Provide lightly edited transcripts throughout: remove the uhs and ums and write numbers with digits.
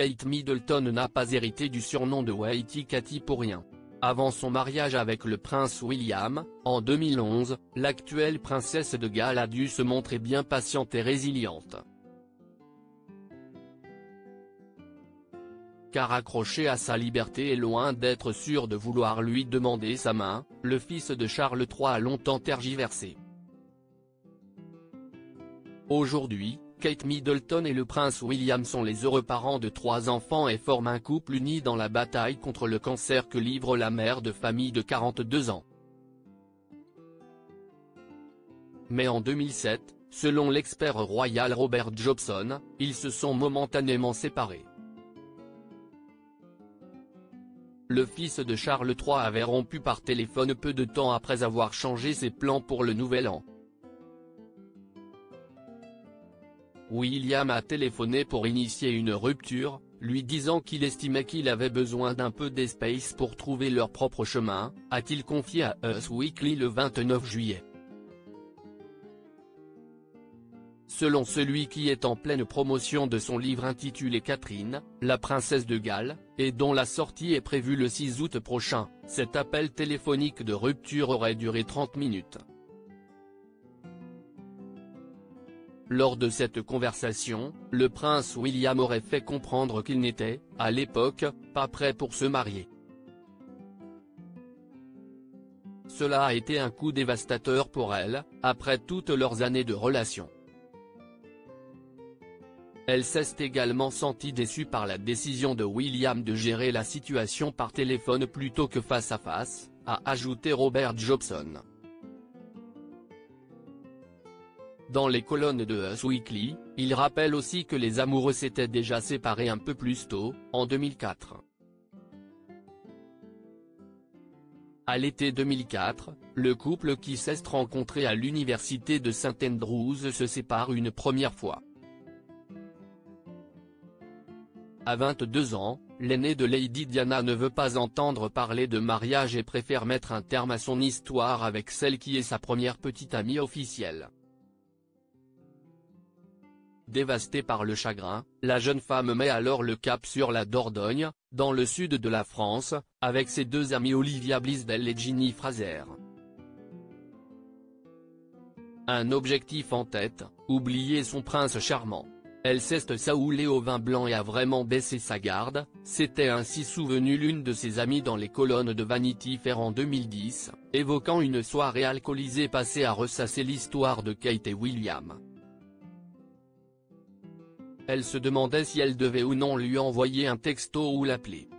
Kate Middleton n'a pas hérité du surnom de Waity Katy pour rien. Avant son mariage avec le prince William, en 2011, l'actuelle princesse de Galles a dû se montrer bien patiente et résiliente. Car accroché à sa liberté et loin d'être sûr de vouloir lui demander sa main, le fils de Charles III a longtemps tergiversé. Aujourd'hui, Kate Middleton et le prince William sont les heureux parents de 3 enfants et forment un couple uni dans la bataille contre le cancer que livre la mère de famille de 42 ans. Mais en 2007, selon l'expert royal Robert Jobson, ils se sont momentanément séparés. Le fils de Charles III avait rompu par téléphone peu de temps après avoir changé ses plans pour le nouvel an. William a téléphoné pour initier une rupture, lui disant qu'il estimait qu'il avait besoin d'un peu d'espace pour trouver leur propre chemin, a-t-il confié à Us Weekly le 29 juillet. Selon celui qui est en pleine promotion de son livre intitulé Catherine, la princesse de Galles, et dont la sortie est prévue le 6 août prochain, cet appel téléphonique de rupture aurait duré 30 minutes. Lors de cette conversation, le prince William aurait fait comprendre qu'il n'était, à l'époque, pas prêt pour se marier. Cela a été un coup dévastateur pour elle, après toutes leurs années de relation. Elle s'est également sentie déçue par la décision de William de gérer la situation par téléphone plutôt que face à face, a ajouté Robert Jobson. Dans les colonnes de Us Weekly, il rappelle aussi que les amoureux s'étaient déjà séparés un peu plus tôt, en 2004. À l'été 2004, le couple qui s'est rencontré à l'université de St Andrews se sépare une première fois. À 22 ans, l'aîné de Lady Diana ne veut pas entendre parler de mariage et préfère mettre un terme à son histoire avec celle qui est sa première petite amie officielle. Dévastée par le chagrin, la jeune femme met alors le cap sur la Dordogne, dans le sud de la France, avec ses 2 amies Olivia Blaisdell et Ginny Fraser. Un objectif en tête, oublier son prince charmant. Elle s'est saoulée au vin blanc et a vraiment baissé sa garde, s'était ainsi souvenue l'une de ses amies dans les colonnes de Vanity Fair en 2010, évoquant une soirée alcoolisée passée à ressasser l'histoire de Kate et William. Elle se demandait si elle devait ou non lui envoyer un texto ou l'appeler.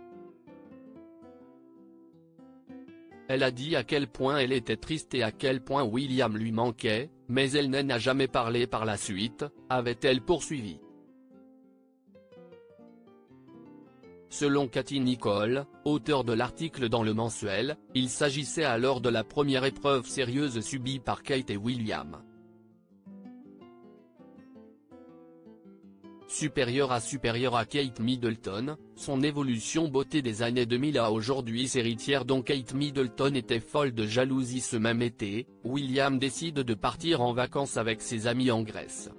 Elle a dit à quel point elle était triste et à quel point William lui manquait, mais elle n'en a jamais parlé par la suite, avait-elle poursuivi. Selon Cathy Nicholl, auteure de l'article dans le mensuel, il s'agissait alors de la première épreuve sérieuse subie par Kate et William. Supérieure à Kate Middleton, son évolution beauté des années 2000 à aujourd'hui s'héritière dont Kate Middleton était folle de jalousie ce même été, William décide de partir en vacances avec ses amis en Grèce.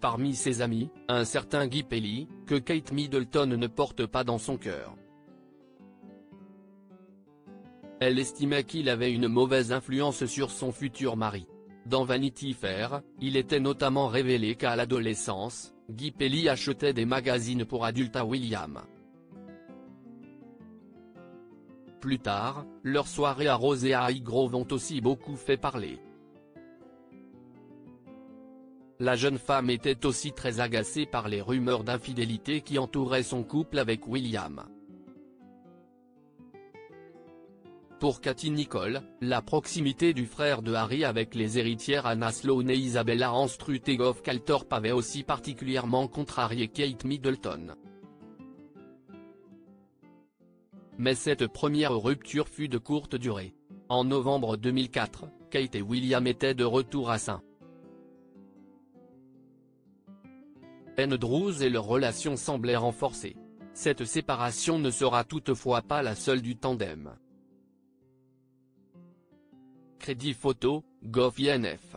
Parmi ses amis, un certain Guy Pelly, que Kate Middleton ne porte pas dans son cœur. Elle estimait qu'il avait une mauvaise influence sur son futur mari. Dans Vanity Fair, il était notamment révélé qu'à l'adolescence, Guy Pelly achetait des magazines pour adultes à William. Plus tard, leurs soirées arrosées à Highgrove ont aussi beaucoup fait parler. La jeune femme était aussi très agacée par les rumeurs d'infidélité qui entouraient son couple avec William. Pour Cathy Nicholl, la proximité du frère de Harry avec les héritières Anna Sloane et Isabella Anstruther-Gough-Calthorpe avait aussi particulièrement contrarié Kate Middleton. Mais cette première rupture fut de courte durée. En novembre 2004, Kate et William étaient de retour à St Andrews et leur relation semblait renforcée. Cette séparation ne sera toutefois pas la seule du tandem. Crédit photo, Gov.INF.